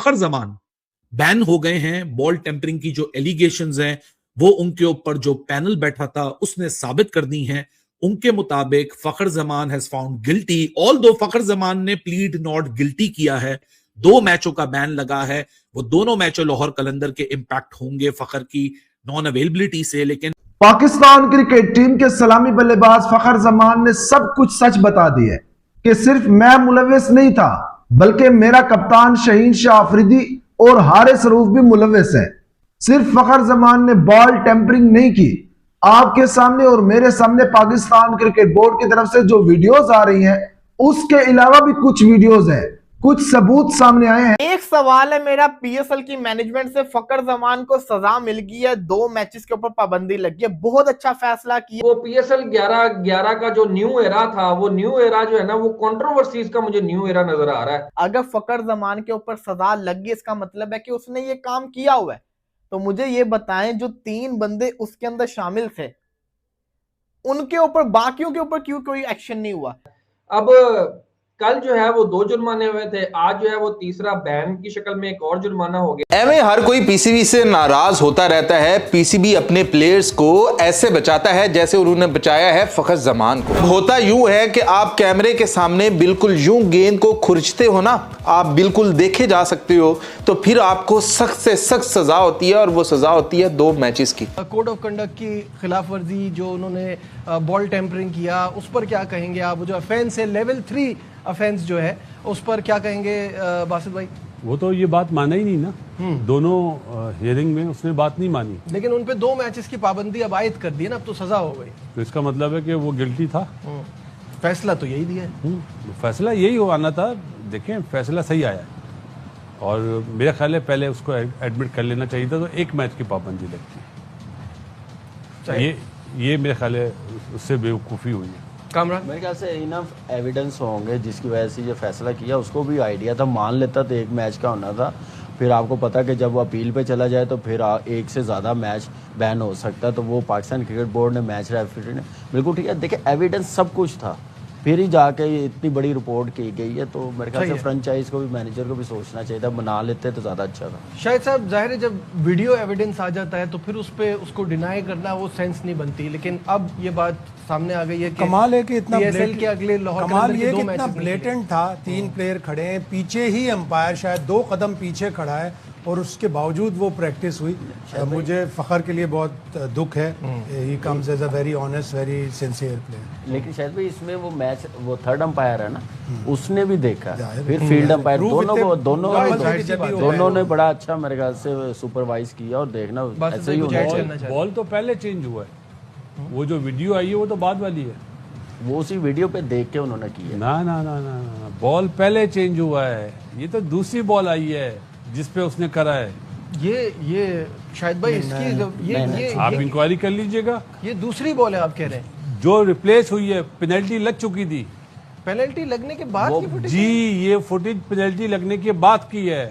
फखर Zaman ban हो गए हैं। बॉल टेम्परिंग की जो एलिगेशंस हैं वो उनके ऊपर जो पैनल बैठा था उसने साबित कर दी हैं। उनके मुताबिक Fakhar Zaman has found guilty, although Fakhar Zaman ने प्लीड नॉट गिल्टी किया है। 2 मैचों का बैन लगा है। वो दोनों मैचों लाहौर कलंदर के इंपैक्ट होंगे फखर की नॉन अवेलेबिलिटी से। लेकिन पाकिस्तान क्रिकेट टीम के सलामी बल्लेबाज फखर जमान ने सब कुछ सच बता दिया कि सिर्फ मैं मुलविस नहीं था बल्कि मेरा कप्तान शहीन शाह अफरीदी और हारिस रऊफ भी मुलविस है। सिर्फ फखर जमान ने बॉल टेम्परिंग नहीं की। आपके सामने और मेरे सामने पाकिस्तान क्रिकेट बोर्ड की तरफ से जो वीडियोस आ रही हैं उसके अलावा भी कुछ वीडियोस हैं, कुछ सबूत सामने आए हैं। एक सवाल है मेरा, पीएसएल की मैनेजमेंट से फखर जमान को सजा मिल गई है, 2 मैचेस के ऊपर पाबंदी लगी है, बहुत अच्छा फैसला किया। वो पीएसएल 11 का जो न्यू एरा था, वो न्यू एरा जो है ना, वो कंट्रोवर्सीज का मुझे न्यू एरा नजर आ रहा है। अगर फखर जमान के ऊपर सजा लग गई इसका मतलब है कि उसने ये काम किया हुआ है। तो मुझे ये बताएं, जो 3 बंदे उसके अंदर शामिल थे उनके ऊपर, बाकियों के ऊपर क्यों कोई एक्शन नहीं हुआ? अब कल जो है वो 2 जुर्माने हुए थे, आज जो है वो तीसरा बैन की शक्ल में एक और जुर्माना हो गया। एवं हर कोई पीसीबी से नाराज होता रहता है। पीसीबी अपने प्लेयर्स को ऐसे बचाता है जैसे उन्होंने बचाया है फखर जमान को। होता यूं है कि आप कैमरे के सामने बिल्कुल यूं गेंद को खुरचते हो ना, आप बिल्कुल देखे जा सकते हो, तो फिर आपको सख्त से सख्त सजा होती है और वो सजा होती है 2 मैचेस की। कोड ऑफ कंडक्ट की खिलाफ वर्जी, जो उन्होंने बॉल टेम्परिंग किया, उस पर क्या कहेंगे आप? जो ऑफेंस है लेवल 3 ऑफेंस जो है, उस पर क्या कहेंगे बासित भाई? वो तो ये बात माना ही नहीं ना, दोनों हियरिंग में उसने बात नहीं मानी। लेकिन उन पे 2 मैचेस की पाबंदी अब आयद कर दी है ना, अब तो सजा हो गई। तो इसका मतलब है कि वो गिल्टी था। फैसला तो यही दिया है। फैसला यही हो आना था। देखें, फैसला सही आया और मेरा ख्याल है पहले उसको एडमिट कर लेना चाहिए था, तो 1 मैच की पाबंदी लगती है। ये मेरे ख्याल है उससे बेवकूफ़ी हुई है। कामरान, मेरे ख्याल से इनफ एविडेंस होंगे जिसकी वजह से ये फैसला किया। उसको भी आइडिया था, मान लेता तो 1 मैच का होना था। फिर आपको पता कि जब वो अपील पे चला जाए तो फिर 1 से ज़्यादा मैच बैन हो सकता है। तो वो पाकिस्तान क्रिकेट बोर्ड ने, मैच रेफरी ने, बिल्कुल ठीक है, देखिए एविडेंस सब कुछ था, फिर ही जाके इतनी बड़ी रिपोर्ट की गई है। तो मेरे ख्याल से फ्रेंचाइज को भी, मैनेजर को भी सोचना चाहिए था, बना लेते तो ज़्यादा अच्छा था। शायद साहब, जाहिर है जब वीडियो एविडेंस आ जाता है तो फिर उस पर उसको डिनाई करना वो सेंस नहीं बनती। लेकिन अब ये बात सामने आ गई है कि कमाल है कि इतना के अगले लाहौर कमाल ये कि इतना ब्लेटेंट था। 3 प्लेयर खड़े हैं, पीछे ही अंपायर शायद 2 कदम पीछे खड़ा है और उसके बावजूद वो प्रैक्टिस हुई। मुझे फखर के लिए बहुत दुख है। He comes as a very honest, very sincere player. लेकिन शायद भाई इसमें वो मैच, वो 3rd अंपायर है ना, उसने भी देखा, फिर फील्ड अंपायर, दोनों ने बड़ा अच्छा मेरे ख्याल से सुपरवाइज किया। और देखना ऐसे ही होना चाहिए। बॉल तो पहले चेंज हुआ है, वो जो वीडियो आई है वो तो बाद वाली है। वो उसी वीडियो पे देख के उन्होंने की है। ना ना ना ना, बॉल पहले चेंज हुआ है। ये तो दूसरी बॉल आई है जिस पे उसने करा है। ये शायद भाई इसकी ये आप इंक्वायरी कर लीजिएगा। ये दूसरी बॉल है आप कह रहे हैं, जो रिप्लेस हुई है। पेनल्टी लग चुकी थी, पेनल्टी लगने के बाद की फुटेज। जी, ये फुटेज पेनल्टी लगने के बाद की है।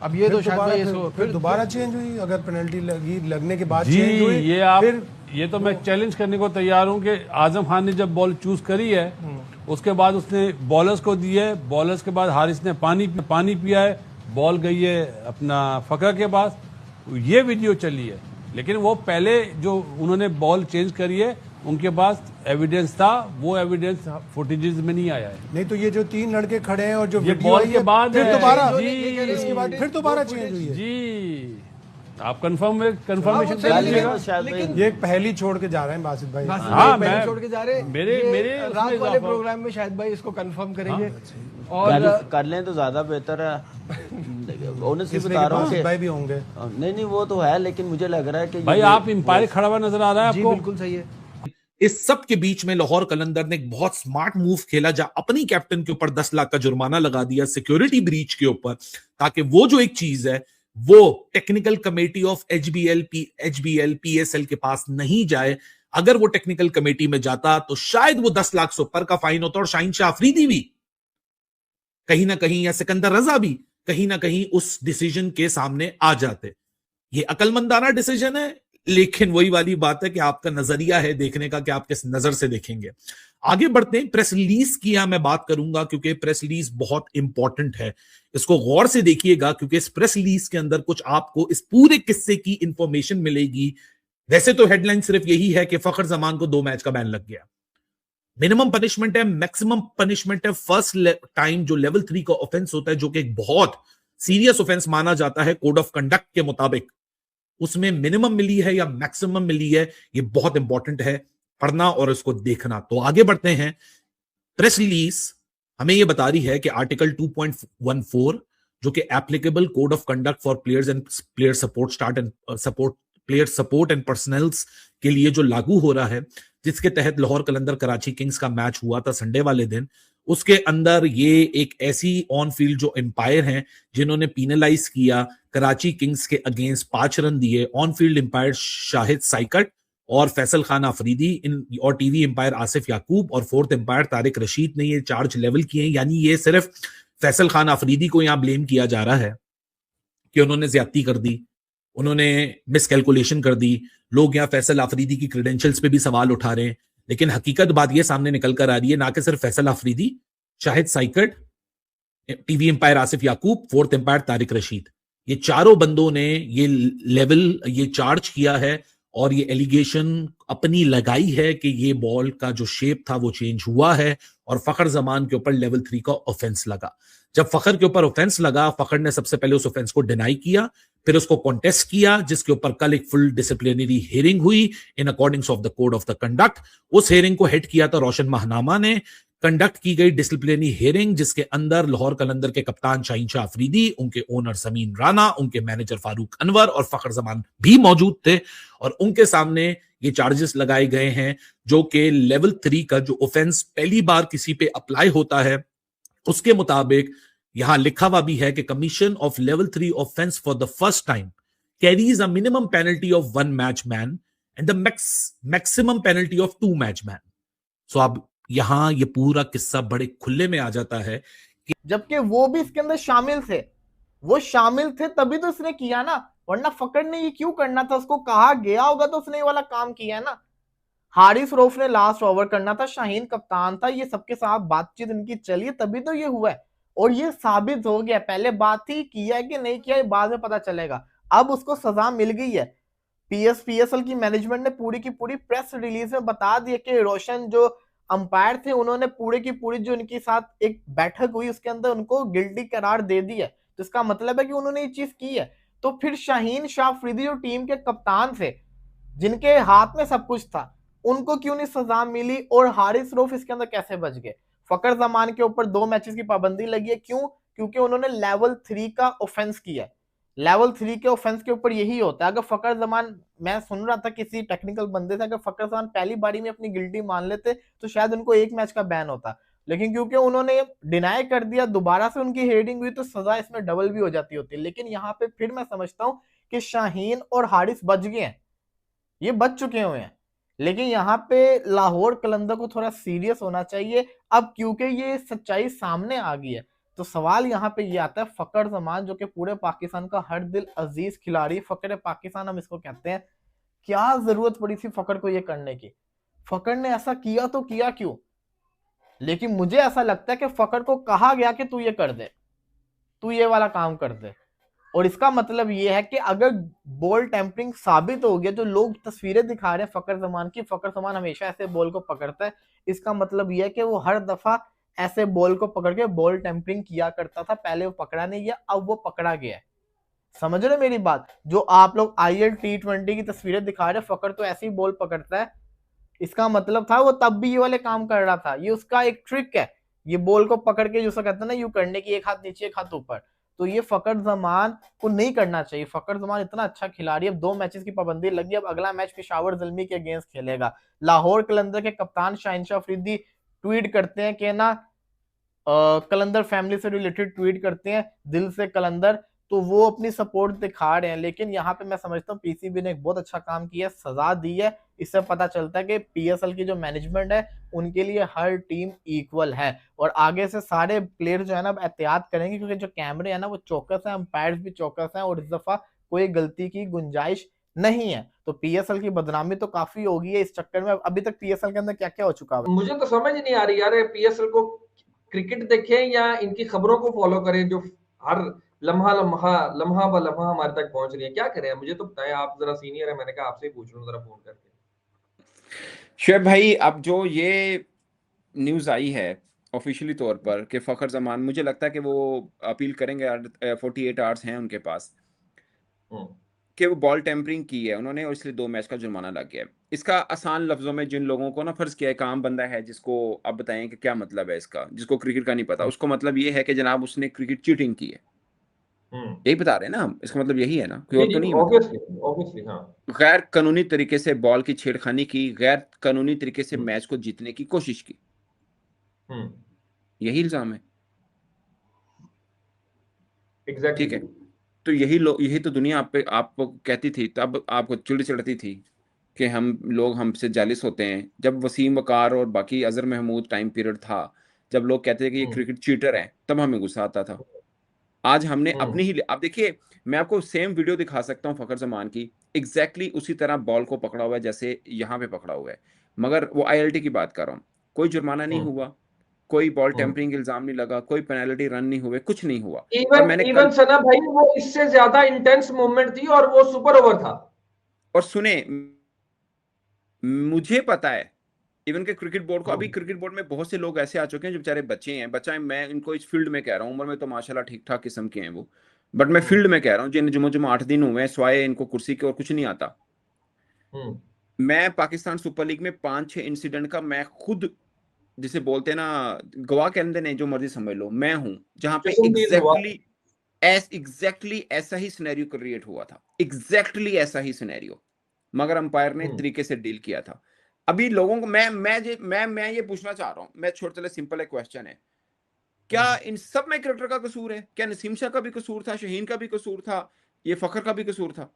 अब ये तो शायद फिर दोबारा चेंज हुई। अगर पेनल्टी लगने के बाद जी, चेंज हुई, ये आप ये तो मैं चैलेंज करने को तैयार हूं कि आजम खान ने जब बॉल चूज करी है उसके बाद उसने बॉलर्स को दी है, बॉलर्स के बाद हारिस ने पानी पिया है, बॉल गई है अपना फखर के पास, ये वीडियो चली है। लेकिन वो पहले जो उन्होंने बॉल चेंज करी है उनके पास एविडेंस था, वो एविडेंस फुटेजेस में नहीं आया है। नहीं तो ये जो 3 लड़के खड़े हैं और जो ये बॉल के बाद फिर दोबारा फिर दोबारा चेंज हुई है। जी, आप कंफर्मेशन कर लीजिएगा। ये एक पहली छोड़ के जा रहे हैं बासित भाई। हाँ, मैं छोड़ के जा रहे हैं। मेरे रात वाले प्रोग्राम में शायद भाई इसको कंफर्म करेंगे और कर लें तो ज्यादा बेहतर है। ऑनेस्टली बता रहा हूँ भाई भी होंगे। नहीं वो तो है, लेकिन मुझे लग रहा है कि भाई आप एम्पायर खड़ा हुआ नजर आ रहा है आपको। बिल्कुल सही है। इस सब के बीच में लाहौर कलंदर ने एक बहुत स्मार्ट मूव खेला, जहां अपनी कैप्टन के ऊपर 10 लाख का जुर्माना लगा दिया सिक्योरिटी ब्रीच के ऊपर, ताकि वो जो एक चीज है वो technical committee of HBL PSL के पास नहीं जाए। अगर वो टेक्निकल कमेटी में जाता तो शायद वो 10 लाख से ऊपर का फाइन होता और शाहीन शाह अफरीदी भी कहीं ना कहीं, या सिकंदर रजा भी कहीं ना कहीं उस डिसीजन के सामने आ जाते। ये अकलमंदाना डिसीजन है, लेकिन वही वाली बात है कि आपका नजरिया है देखने का कि आप किस नजर से देखेंगे। आगे बढ़ते हैं। प्रेस रिलीज की मैं बात करूंगा क्योंकि प्रेस रिलीज बहुत इंपॉर्टेंट है, इसको गौर से देखिएगा क्योंकि इस प्रेस रिलीज के अंदर कुछ आपको इस पूरे किस्से की इंफॉर्मेशन मिलेगी। वैसे तो हेडलाइन सिर्फ यही है कि फखर जमान को 2 मैच का बैन लग गया, मिनिमम पनिशमेंट है, मैक्सिमम पनिशमेंट है। फर्स्ट टाइम जो लेवल 3 का ऑफेंस होता है, जो कि एक बहुत सीरियस ऑफेंस माना जाता है कोड ऑफ कंडक्ट के मुताबिक, उसमें मिनिमम मिली है या मैक्सिमम मिली है, ये बहुत इंपॉर्टेंट है पढ़ना और इसको देखना। तो आगे बढ़ते हैं। प्रेस रिलीज हमें यह बता रही है कि आर्टिकल 2.14 जो कि applicable code of conduct for players and player support and personals के लिए जो लागू हो रहा है, जिसके तहत लाहौर कलंदर कराची किंग्स का मैच हुआ था संडे वाले दिन, उसके अंदर ये एक ऐसी ऑन फील्ड जो एम्पायर हैं जिन्होंने पीनलाइज किया कराची किंग्स के अगेंस्ट 5 रन दिए। ऑन फील्ड एम्पायर शाहिद साइकट और फैसल खान अफरीदी और टीवी एम्पायर आसिफ याकूब और 4th एम्पायर तारिक रशीद ने ये चार्ज लेवल किए। यानी ये सिर्फ फैसल खान अफरीदी को यहां ब्लेम किया जा रहा है कि उन्होंने ज्यादती कर दी, उन्होंने मिसकैलकुलेशन कर दी। लोग यहां फैसल अफरीदी की क्रेडेंशियल्स पे भी सवाल उठा रहे हैं, लेकिन हकीकत बात यह सामने निकल कर आ रही है ना कि सिर्फ फैसल अफरीदी, शाहिद साइकट, टीवी एम्पायर आसिफ याकूब, 4th एम्पायर तारिक रशीद, ये चारों बंदों ने ये लेवल, ये चार्ज किया है और ये एलिगेशन अपनी लगाई है कि ये बॉल का जो शेप था वो चेंज हुआ है और फखर जमान के ऊपर लेवल 3 का ऑफेंस लगा। जब फखर के ऊपर ऑफेंस लगा, फखर ने सबसे पहले उस ऑफेंस को डिनाई किया, फिर उसको कॉन्टेस्ट किया, जिसके ऊपर कल एक फुल डिसिप्लिनरी हियरिंग हुई in accordings of the code of the conduct. उस हियरिंग को हेड किया था रोशन महनामा ने। कंडक्ट की गई डिसिप्लिनरी हियरिंग जिसके अंदर लाहौर कलंदर के कप्तान शाहीन शाह अफरीदी, उनके ओनर समीन राना, उनके मैनेजर फारूक अनवर और फखर जमान भी मौजूद थे और उनके सामने ये चार्जेस लगाए गए हैं जो कि लेवल 3 का जो ऑफेंस पहली बार किसी पे अप्लाई होता है उसके मुताबिक यहां लिखा हुआ भी है कि commission of level 3 offence for the first time carries a minimum penalty of 1 match ban and the maximum penalty of 2 match ban. So अब यहां ये पूरा किस्सा बड़े खुले में आ जाता है कि जबकि वो भी इसके अंदर शामिल थे, वो शामिल थे तभी तो उसने किया ना, वरना फकड़ ने ये क्यों करना था? उसको कहा गया होगा तो उसने ये वाला काम किया है ना। हारिस रऊफ ने लास्ट ओवर करना था, शाहीन कप्तान था, ये सबके साथ बातचीत इनकी चली तभी तो ये हुआ है और ये साबित हो गया। पहले बात थी किया है कि नहीं किया है बाद में पता चलेगा। अब उसको सजा मिल गई है। पीएसएल की मैनेजमेंट ने पूरी की पूरी प्रेस रिलीज में बता दिया कि रोशन जो अंपायर थे उन्होंने पूरी की पूरी जो इनके साथ एक बैठक हुई उसके अंदर उनको गिल्टी करार दे दी है। तो इसका मतलब है कि उन्होंने ये चीज की है। तो फिर शाहीन शाह अफरीदी जो टीम के कप्तान थे जिनके हाथ में सब कुछ था उनको क्यों नहीं सजा मिली और हारिस रऊफ इसके अंदर कैसे बच गए? फखर जमान के ऊपर 2 मैचेस की पाबंदी लगी है। क्यों? क्योंकि उन्होंने लेवल 3 का ऑफेंस किया है। लेवल 3 के ऑफेंस के ऊपर यही होता है। अगर फखर जमान, मैं सुन रहा था किसी टेक्निकल बंदे से, अगर फखर जमान पहली बारी में अपनी गिल्टी मान लेते तो शायद उनको 1 मैच का बैन होता, लेकिन क्योंकि उन्होंने डिनाई कर दिया, दोबारा से उनकी हेडिंग हुई तो सजा इसमें डबल भी हो जाती होती। लेकिन यहाँ पे फिर मैं समझता हूं कि शाहीन और हारिस बच गए हैं, ये बच चुके हुए हैं। लेकिन यहाँ पे लाहौर कलंदर को थोड़ा सीरियस होना चाहिए अब, क्योंकि ये सच्चाई सामने आ गई है। तो सवाल यहाँ पे ये आता है, फखर जमान जो कि पूरे पाकिस्तान का हर दिल अजीज खिलाड़ी, फखर पाकिस्तान हम इसको कहते हैं, क्या जरूरत पड़ी थी फखर को ये करने की? फखर ने ऐसा किया तो किया क्यों? लेकिन मुझे ऐसा लगता है कि फखर को कहा गया कि तू ये कर दे, तू ये वाला काम कर दे। और इसका मतलब ये है कि अगर बॉल टेम्परिंग साबित हो गया, जो लोग तस्वीरें दिखा रहे हैं फखर जमान की, फखर जमान हमेशा ऐसे बॉल को पकड़ता है, इसका मतलब ये है कि वो हर दफा ऐसे बॉल को पकड़ के बॉल टेम्परिंग किया करता था। पहले वो पकड़ा नहीं गया, अब वो पकड़ा गया है। समझ रहे मेरी बात? जो आप लोग IL T20 की तस्वीरें दिखा रहे हैं, फखर तो ऐसी बॉल पकड़ता है, इसका मतलब था वो तब भी ये वाले काम कर रहा था। ये उसका एक ट्रिक है, ये बॉल को पकड़ के जो कहते हैं ना, यूं करने की, एक हाथ नीचे एक हाथ ऊपर। तो ये फखर जमान को नहीं करना चाहिए। फखर जमान इतना अच्छा खिलाड़ी, अब 2 मैचेस की पाबंदी लगी, अब अगला मैच पेशावर ज़ल्मी के अगेंस्ट खेलेगा। लाहौर कलंदर के कप्तान शाहीन शाह अफरीदी ट्वीट करते हैं कि ना कलंदर फैमिली से रिलेटेड ट्वीट करते हैं, दिल से कलंदर, तो वो अपनी सपोर्ट दिखा रहे हैं। लेकिन यहाँ पे मैं समझता हूँ पीसीबी ने एक बहुत अच्छा काम किया, सजा दी है। इससे पता चलता है कि पीएसएल की जो मैनेजमेंट है उनके लिए हर टीम इक्वल है और आगे से सारे प्लेयर जो है ना एहतियात करेंगे, क्योंकि जो कैमरे है ना वो चौकस है, अंपायर्स भी चौकस हैं और इस दफा कोई गलती की गुंजाइश नहीं है, तो पीएसएल की बदनामी तो काफी होगी है इस चक्कर में। अभी तक पीएसएल के अंदर क्या क्या हो चुका है? मुझे तो समझ नहीं आ रही यार, पीएसएल को क्रिकेट देखें या इनकी खबरों को फॉलो करें जो हर लम्हा लम्हा लम्हा ब लम्हा हमारे तक पहुंच रही है। क्या करें, मुझे तो बताएं, आप जरा सीनियर है, मैंने कहा आपसे ही पूछ लूं जरा फोन करके। शुएब भाई, अब जो ये न्यूज़ आई है ऑफिशियली तौर पर कि फ़खर ज़मान, मुझे लगता है कि वो अपील करेंगे। 48 आवर्स हैं उनके पास हम्म, कि वो बॉल टेम्परिंग की है उन्होंने, और इसलिए 2 मैच का जुर्माना लग गया है। इसका आसान लफ्ज़ों में जिन लोगों को ना फ़र्ज़ किया है, एक आम बंदा है जिसको आप बताएं कि क्या मतलब है इसका, जिसको क्रिकेट का नहीं पता, उसको मतलब ये है कि जनाब उसने क्रिकेट चीटिंग की है। हम्म, यही बता रहे हैं ना हम, इसका मतलब यही है ना, कोई जी और जी, तो नहीं है मतलब। ऑब्वियसली ऑब्वियसली, हाँ। गैर कानूनी तरीके से बॉल की छेड़खानी की, गैर कानूनी तरीके से हम्म, मैच को जीतने की कोशिश की, हम्म, यही इल्ज़ाम है। एग्जैक्टली। ठीक है, तो यही तो दुनिया आप पे आपको कहती थी, तब आपको चिढ़ चढ़ती थी कि हम लोग हमसे जेलिस होते हैं। जब वसीम वकार और बाकी अजहर महमूद टाइम पीरियड था, जब लोग कहते थे कि ये हम्म, क्रिकेट चीटर है, तब हमें गुस्सा आता था। आज हमने हम्म, अपनी ही, आप देखिए, मैं आपको सेम वीडियो दिखा सकता हूँ फ़खर ज़मान की, एग्जैक्टली उसी तरह बॉल को पकड़ा हुआ है जैसे यहाँ पे पकड़ा हुआ है, मगर वो आईएलटी की बात कर रहा हूँ। कोई जुर्माना नहीं हम्म, हुआ, कोई बॉल हम्म। टेम्परिंग इल्ज़ाम नहीं लगा, कोई पेनल्टी रन नहीं हुए, कुछ नहीं हुआ। और इवन मैंने इवन कल, सना भाई, वो इससे ज्यादा इंटेंस मूवमेंट थी और वो सुपर ओवर था। और सुने, मुझे पता है इवन के क्रिकेट बोर्ड को, अभी हम्म, क्रिकेट बोर्ड में बहुत से लोग ऐसे आ चुके हैं जो बेचारे बच्चे हैं, बच्चा है, मैं इनको इस फील्ड में कह रहा हूँ, उम्र में तो माशाल्लाह ठीक ठाक किस्म के हैं वो, बट मैं हम्म, फील्ड में कह रहा हूँ, जिन जुम्मो जुम्मो 8 दिन हुए हैं स्वाए इनको कुर्सी के और कुछ नहीं आता। हम्म, मैं पाकिस्तान सुपर लीग में 5-6 इंसिडेंट का मैं खुद, जिसे बोलते हैं ना, गवाह कहते हैं, जो मर्जी समझ लो, मैं हूं जहां पे चश्मदीद हुआ। एग्जैक्टली ऐसा ही सिनेरियो क्रिएट हुआ था, एग्जैक्टली ऐसा ही सिनेरियो, मगर अंपायर ने हम्म, तरीके से डील किया था। अभी लोगों को मैं ये पूछना चाह रहा हूं, मैं छोटे चले सिंपल एक क्वेश्चन है, क्या हम्म, इन सब में क्रिकेटर का कसूर है? क्या नसीम शाह का भी कसूर था, शाहीन का भी कसूर था, ये फखर का भी कसूर था?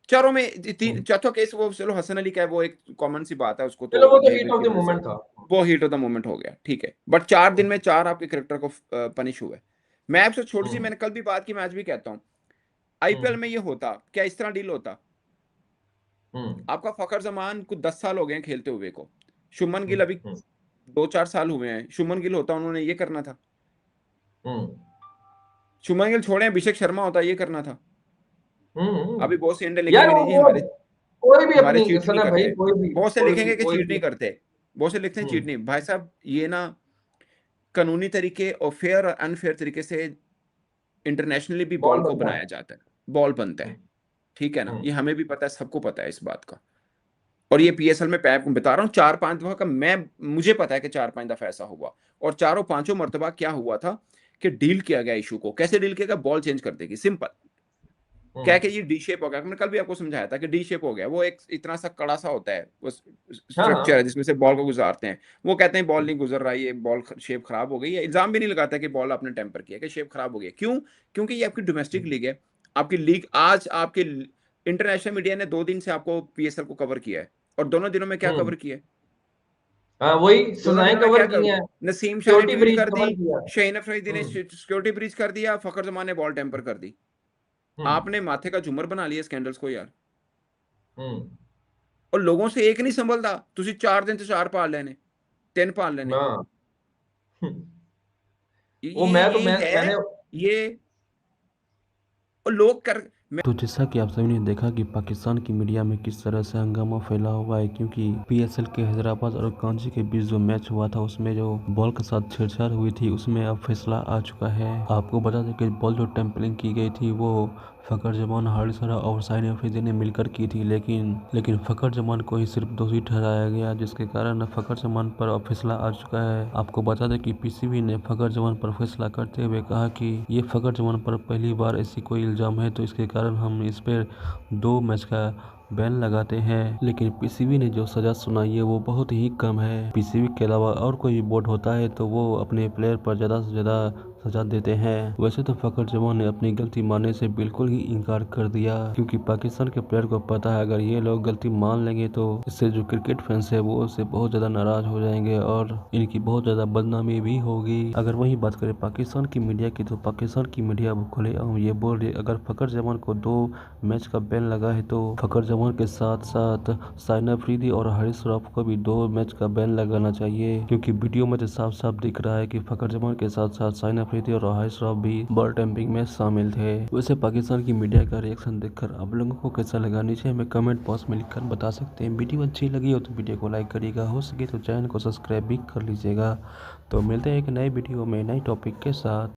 चारों में तीन हम्म। चौथा केस, वो चलो हसन अली का है, वो एक कॉमन सी बात है, उसको चलो, तो वो तो देख हीट रेख ऑफ की द वजह से मोमेंट था। वो हीट ऑफ द मोमेंट हो गया, ठीक है, बट 4 दिन में 4 आपके क्रिकेटर को पनिश हुए। मैं आपसे छोटी सी, हम्म, मैंने कल भी बात की, मैं आज भी कहता हूं, आईपीएल हम्म, में ये होता क्या, इस तरह डील होता? हम्म, आपका फखर जमान को 10 साल हो गए हैं खेलते हुए को, शुभमन गिल हम्म, अभी 2-4 साल हुए हैं, शुभमन गिल होता उन्होंने ये करना था, हम्म, शुभमन गिल छोड़े, अभिषेक शर्मा होता ये करना था। अभी बहुत से इंडियन यार लिखेंगे नहीं जी, वो हमारे कोई भी हमारे अपनी चीट नहीं सना भाई, करते, कोई भी बहुत से कोई भी लिखेंगे कि कोई चीट भी। नहीं करते, बहुत से लिखते हैं चीट हम्म, नहीं। भाई साहब, ये ना कानूनी तरीके और फेयर और अनफेयर तरीके से इंटरनेशनली भी बॉल बॉल को बनता है। बनाया जाता है, बॉल बनता है, हम्म, ठीक है ना, हम्म, ये हमें भी पता है, सबको पता है इस बात का। और ये पीएसएल में मैं आपको बता रहा हूँ 4-5 दफा का, मैं मुझे पता है कि 4-5 दफा ऐसा हुआ, और चारों पांचों मर्तबा क्या हुआ था कि डील किया गया इशू को। कैसे डील किया गया? बॉल चेंज कर देगी, सिंपल, क्या कि ये डी शेप हो गया, मैंने कल भी आपको समझाया था कि डी शेप हो गया, वो एक इतना सा कड़ा सा होता है, वो हाँ स्ट्रक्चर है हाँ। जिसमें से बॉल को गुजारते हैं। वो कहते हैं बॉल नहीं गुजर रहा, ये बॉल शेप खराब हो गई है, इल्जाम भी नहीं लगाता कि बॉल आपने टेम्पर किया, कि शेप खराब हो गया। क्यों? क्योंकि ये आपकी डोमेस्टिक लीग है, आपकी लीग, आज आपके इंटरनेशनल मीडिया ने 2 दिन से आपको पीएसएल को कवर किया है, और दोनों दिनों में क्या हम्म, कवर किया है? हाँ, वही दोनों सजाएं दिनों में कवर क्या की कवर? हैं। नसीम शाह ने सिक्योरिटी ट्वीट ब्रीच कर दी, कवर किया। शाहीन अफरीदी ने हम्म, सिक्योरिटी ब्रीच कर दिया, फखर जमान ने बॉल टेम्पर कर दी। हम्म, आपने माथे का झूमर बना लिया स्कैंडल्स को यार, हम्म, और लोगों से एक नहीं संभलता, तुसी 4 दिन से 4 पाल लेने, 3 पाल लेने। हाँ। वो ये ये है मैंने ये, और लोग कर, तो जैसा कि आप सभी ने देखा कि पाकिस्तान की मीडिया में किस तरह से हंगामा फैला हुआ है, क्योंकि पीएसएल के हैदराबाद और कराची के बीच जो मैच हुआ था उसमें जो बॉल के साथ छेड़छाड़ हुई थी उसमें अब फैसला आ चुका है। आपको बता दें कि बॉल जो टेम्परिंग की गई थी वो फखर जमान, हारिस और शाहीन अफरीदी ने मिलकर की थी, लेकिन फखर जमान को ही सिर्फ दोषी ठहराया गया, जिसके कारण फखर जमान पर अब फैसला आ चुका है। आपको बता दें कि पीसीबी ने फखर जमान पर फैसला करते हुए कहा कि ये फखर जमान पर पहली बार ऐसी कोई इल्ज़ाम है तो इसके कारण हम इस पर 2 मैच का बैन लगाते हैं। लेकिन पीसीबी ने जो सजा सुनाई है वो बहुत ही कम है। पीसीबी के अलावा और कोई बोर्ड होता है तो वो अपने प्लेयर पर ज़्यादा से ज़्यादा सजा देते हैं। वैसे तो फखर जमान ने अपनी गलती मानने से बिल्कुल ही इनकार कर दिया, क्योंकि पाकिस्तान के प्लेयर को पता है अगर ये लोग गलती मान लेंगे तो इससे जो क्रिकेट फैंस है वो उससे बहुत ज्यादा नाराज हो जाएंगे और इनकी बहुत ज्यादा बदनामी भी होगी। अगर वही बात करें पाकिस्तान की मीडिया की, तो पाकिस्तान की मीडिया अब खुलेआम ये बोल रही है अगर फखर जमान को 2 मैच का बैन लगा है तो फखर जमान के साथ साथ साइना अफरीदी और हारिस रऊफ को भी 2 मैच का बैन लगाना चाहिए, क्योंकि वीडियो में तो साफ साफ दिख रहा है कि फखर जमान के साथ साथ साइना अफरीदी और हारिस रऊफ भी बॉल टैंपरिंग में शामिल थे। वैसे पाकिस्तान की मीडिया का रिएक्शन देखकर आप लोगों को कैसा लगा नीचे हमें कमेंट बॉक्स में लिखकर बता सकते हैं। वीडियो अच्छी लगी हो तो वीडियो को लाइक करिएगा, हो सके तो चैनल को सब्सक्राइब भी कर लीजिएगा। तो मिलते हैं एक नए वीडियो में नए टॉपिक के साथ।